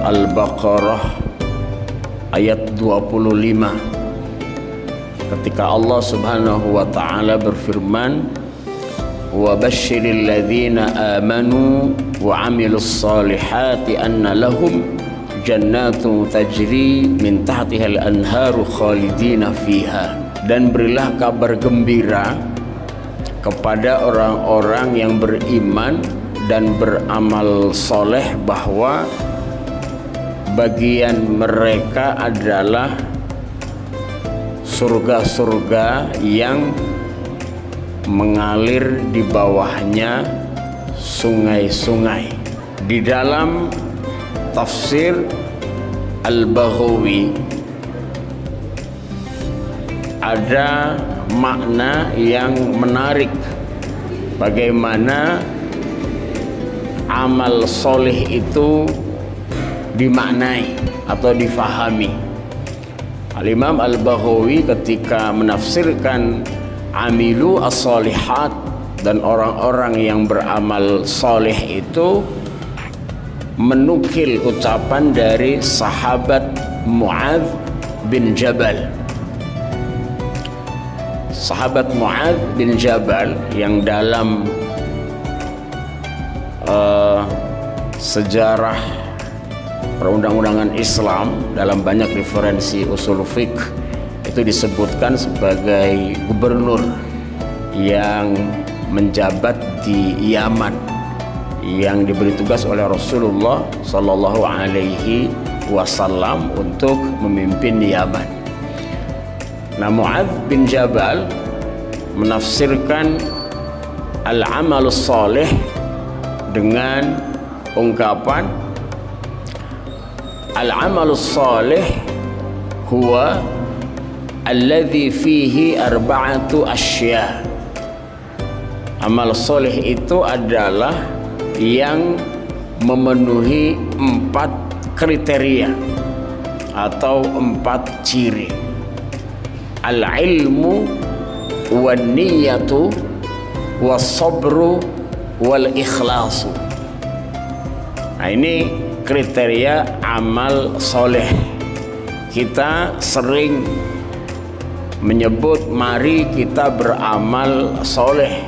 Al-Baqarah ayat 25 ketika Allah Subhanahu wa taala berfirman, wa basyiril ladzina amanu wa 'amilus solihati anna lahum jannatun tajri min tahtihal anharu khalidina fiha. Dan berilah kabar gembira kepada orang-orang yang beriman dan beramal soleh bahwa bagian mereka adalah surga-surga yang mengalir di bawahnya sungai-sungai. Di dalam tafsir Al-Baghawi ada makna yang menarik bagaimana amal soleh itu dimaknai atau difahami. Al-Imam Al-Baghawi ketika menafsirkan amilu as-solihat dan orang-orang yang beramal soleh itu menukil ucapan dari sahabat Mu'adz bin Jabal. Sahabat Mu'adz bin Jabal yang dalam sejarah perundang-undangan Islam dalam banyak referensi usul fiqh itu disebutkan sebagai gubernur yang menjabat di Yaman, yang diberi tugas oleh Rasulullah Sallallahu Alaihi Wasallam untuk memimpin Yaman. Nah, Mu'adz bin Jabal menafsirkan al-amalus salih dengan ungkapan al-amalus salih huwa alladhi fihi arba'atu asya. Amal salih itu adalah yang memenuhi 4 kriteria atau 4 ciri. Al-ilmu wan niyatu was sabru wal ikhlasu. Nah, ini kriteria amal soleh. Kita sering menyebut mari kita beramal soleh,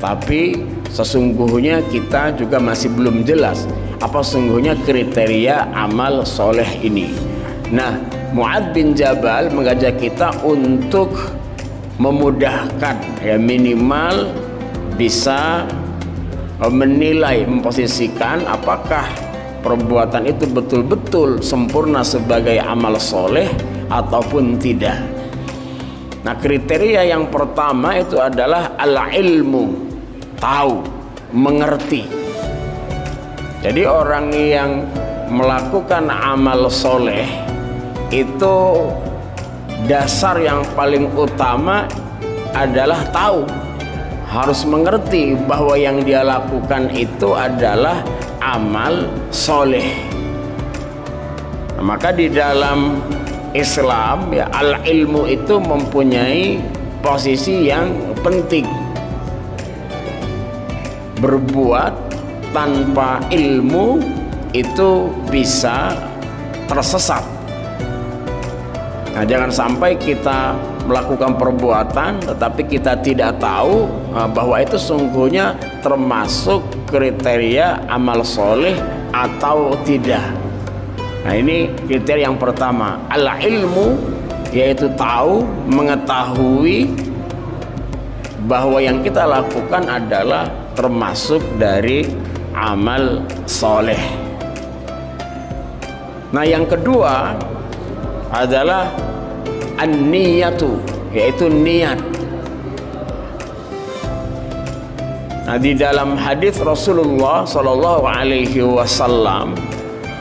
tapi sesungguhnya kita juga masih belum jelas apa sesungguhnya kriteria amal soleh ini. Nah, Mu'adz bin Jabal mengajak kita untuk memudahkan, ya minimal bisa menilai, memposisikan apakah perbuatan itu betul-betul sempurna sebagai amal soleh ataupun tidak. Nah, kriteria yang pertama itu adalah al-ilmu, tahu, mengerti. Jadi orang yang melakukan amal soleh itu dasar yang paling utama adalah tahu, harus mengerti bahwa yang dia lakukan itu adalah amal soleh. Nah, maka di dalam Islam ya al-ilmu itu mempunyai posisi yang penting. Berbuat tanpa ilmu itu bisa tersesat. Nah, jangan sampai kita melakukan perbuatan tetapi kita tidak tahu bahwa itu sungguhnya termasuk kriteria amal soleh atau tidak. Nah, ini kriteria yang pertama, al-ilmu, yaitu tahu, mengetahui bahwa yang kita lakukan adalah termasuk dari amal soleh. Nah, yang kedua adalah an-niyatu, yaitu niat. Nah, di dalam hadis Rasulullah Sallallahu Alaihi Wasallam,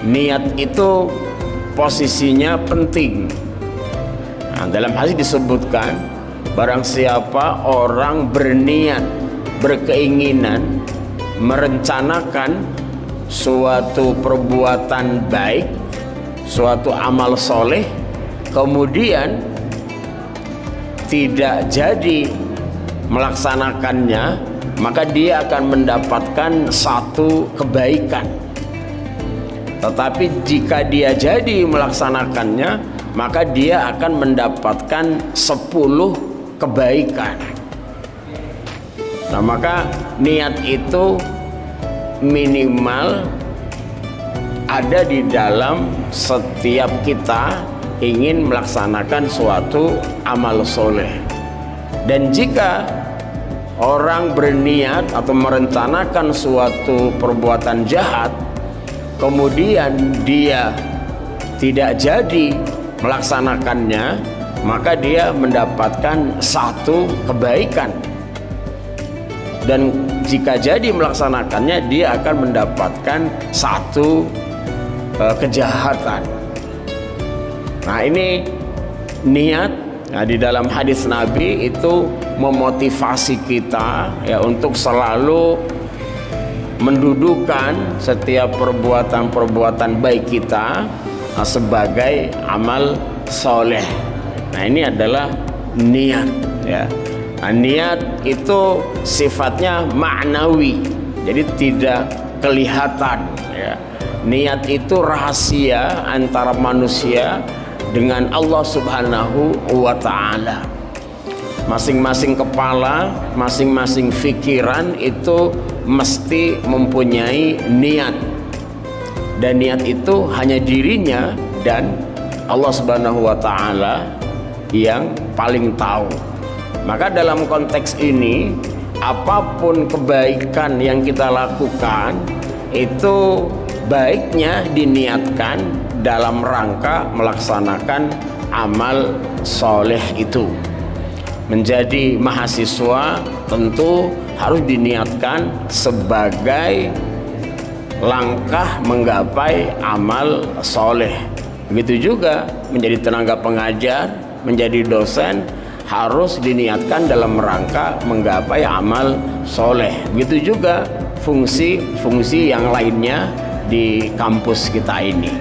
niat itu posisinya penting. Nah, dalam hadis disebutkan, barang siapa orang berniat, berkeinginan merencanakan suatu perbuatan baik, suatu amal soleh, kemudian tidak jadi melaksanakannya, maka dia akan mendapatkan satu kebaikan. Tetapi jika dia jadi melaksanakannya, maka dia akan mendapatkan 10 kebaikan. Nah, maka niat itu minimal ada di dalam setiap kita ingin melaksanakan suatu amal soleh. Dan jika orang berniat atau merencanakan suatu perbuatan jahat, kemudian dia tidak jadi melaksanakannya, maka dia mendapatkan 1 kebaikan. Dan jika jadi melaksanakannya, dia akan mendapatkan 1 kejahatan. Nah, ini niat. Nah, di dalam hadis Nabi itu memotivasi kita ya untuk selalu mendudukan setiap perbuatan-perbuatan baik kita sebagai amal soleh. Nah, ini adalah niat ya. Nah, niat itu sifatnya ma'nawi, jadi tidak kelihatan ya. Niat itu rahasia antara manusia dengan Allah Subhanahu wa ta'ala. Masing-masing kepala, masing-masing pikiran itu mesti mempunyai niat, dan niat itu hanya dirinya dan Allah Subhanahu wa ta'ala yang paling tahu. Maka dalam konteks ini, apapun kebaikan yang kita lakukan itu baiknya diniatkan dalam rangka melaksanakan amal soleh itu. Menjadi mahasiswa tentu harus diniatkan sebagai langkah menggapai amal soleh. Begitu juga menjadi tenaga pengajar, menjadi dosen, harus diniatkan dalam rangka menggapai amal soleh. Begitu juga fungsi-fungsi yang lainnya di kampus kita ini.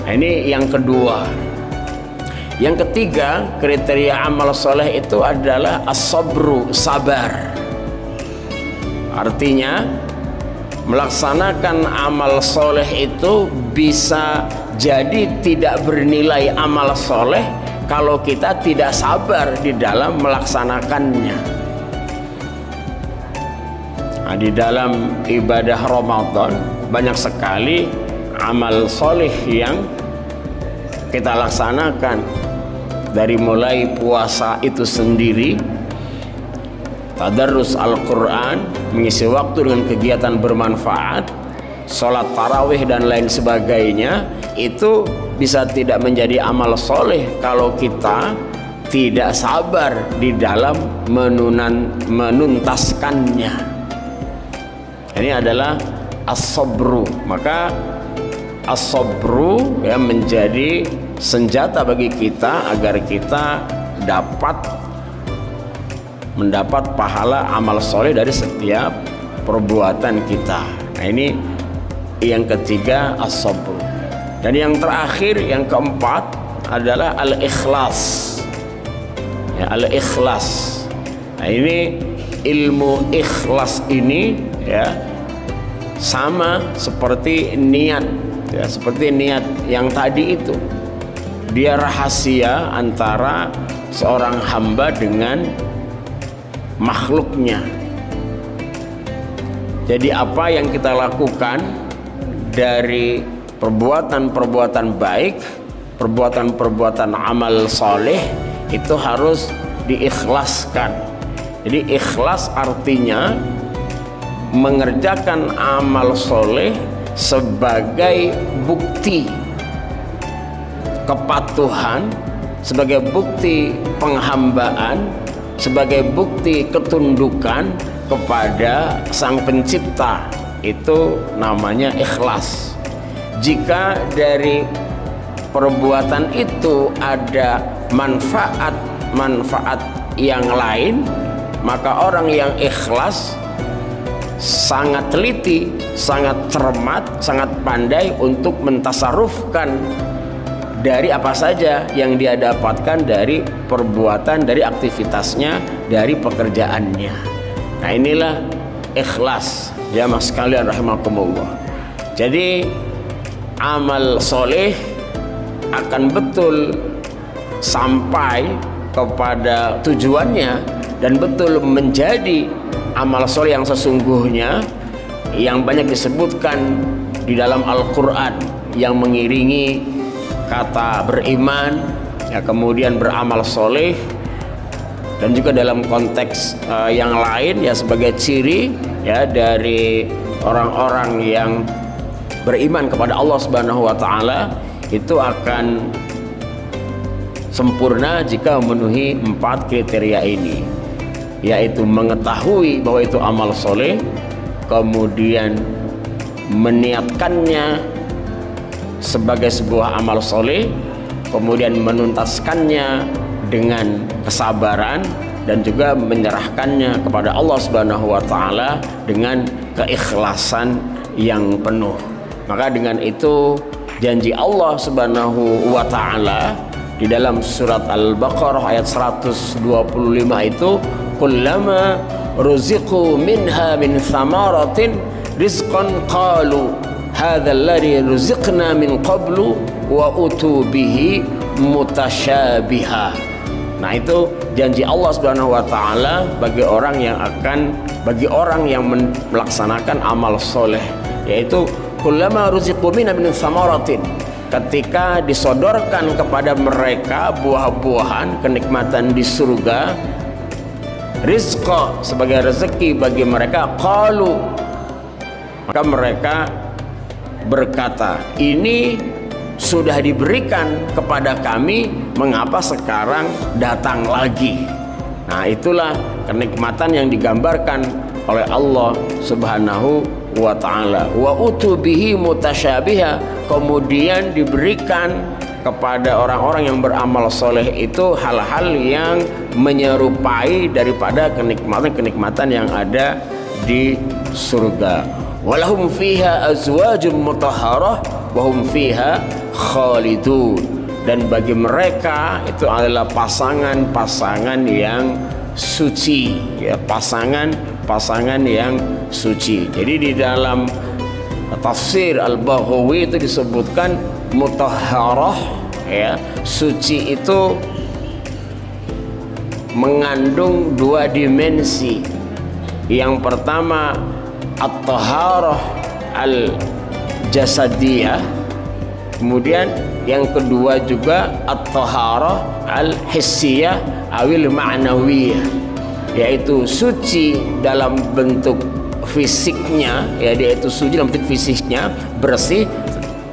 Nah, ini yang kedua. Yang ketiga, kriteria amal soleh itu adalah as-sabru, sabar. Artinya melaksanakan amal soleh itu bisa jadi tidak bernilai amal soleh kalau kita tidak sabar di dalam melaksanakannya. Nah, di dalam ibadah Ramadan banyak sekali amal soleh yang kita laksanakan, dari mulai puasa itu sendiri, tadarrus Al-Quran, mengisi waktu dengan kegiatan bermanfaat, sholat tarawih dan lain sebagainya. Itu bisa tidak menjadi amal soleh kalau kita tidak sabar di dalam menuntaskannya. Ini adalah as-sabru. Maka as-sabru ya menjadi senjata bagi kita agar kita dapat mendapat pahala amal soleh dari setiap perbuatan kita. Nah, ini yang ketiga, as-sabru. Dan yang terakhir, yang keempat adalah al-ikhlas ya, al-ikhlas. Nah, ini ilmu ikhlas ini ya sama seperti niat ya, seperti niat yang tadi itu. Dia rahasia antara seorang hamba dengan makhluknya. Jadi apa yang kita lakukan dari perbuatan-perbuatan baik, perbuatan-perbuatan amal soleh, itu harus diikhlaskan. Jadi ikhlas artinya mengerjakan amal soleh sebagai bukti kepatuhan, sebagai bukti penghambaan, sebagai bukti ketundukan kepada Sang Pencipta. Itu namanya ikhlas. Jika dari perbuatan itu ada manfaat yang lain, maka orang yang ikhlas sangat teliti, sangat cermat, sangat pandai untuk mentasarufkan dari apa saja yang dia dapatkan dari perbuatan, dari aktivitasnya, dari pekerjaannya. Nah, inilah ikhlas, jamaah sekalian rahimakumullah. Jadi amal soleh akan betul sampai kepada tujuannya dan betul menjadi amal soleh yang sesungguhnya, yang banyak disebutkan di dalam Al-Quran, yang mengiringi kata beriman, ya, kemudian beramal soleh, dan juga dalam konteks yang lain ya sebagai ciri ya dari orang-orang yang beriman kepada Allah Subhanahu wa taala, itu akan sempurna jika memenuhi 4 kriteria ini, yaitu mengetahui bahwa itu amal soleh, kemudian meniatkannya sebagai sebuah amal soleh, kemudian menuntaskannya dengan kesabaran, dan juga menyerahkannya kepada Allah Subhanahu wa taala dengan keikhlasan yang penuh. Maka dengan itu janji Allah Subhanahu wa taala di dalam surat Al-Baqarah ayat 125 itu, kullama ruziqu minha min thamaratin rizqan qalu hadzal ladzi ruziqna min qablu wa utu bihi mutasyabiha. Nah, itu janji Allah Subhanahu wa taala bagi orang yang melaksanakan amal soleh, yaitu kullama ruziqu minha min thamaratin, ketika disodorkan kepada mereka buah-buahan kenikmatan di surga, rizqa sebagai rezeki bagi mereka, qalu, maka mereka berkata, ini sudah diberikan kepada kami, mengapa sekarang datang lagi? Nah, itulah kenikmatan yang digambarkan oleh Allah Subhanahu wa ta'ala. Wa utubihi mutasyabiha, kemudian diberikan kepada orang-orang yang beramal soleh itu hal-hal yang menyerupai daripada kenikmatan-kenikmatan yang ada di surga. Walahum fiha azwajum mutahharah wa hum fiha khalidun, dan bagi mereka itu adalah pasangan-pasangan yang suci, ya, pasangan yang suci. Jadi di dalam tafsir Al-Baghawi itu disebutkan mutahharah, ya, suci itu mengandung 2 dimensi. Yang pertama at-taharah al-jasadiyah, kemudian yang kedua juga at-taharah al-hissiyah awil ma'nawiyah, yaitu suci dalam bentuk fisiknya, ya, yaitu suci dalam bentuk fisiknya bersih,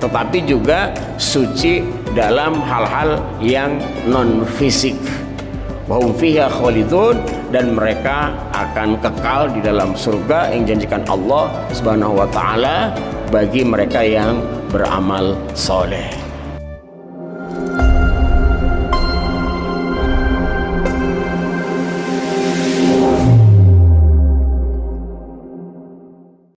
tetapi juga suci dalam hal-hal yang non fisik. Wa hum fiha khalidun, dan mereka akan kekal di dalam surga yang janjikan Allah Subhanahu wa taala bagi mereka yang beramal soleh.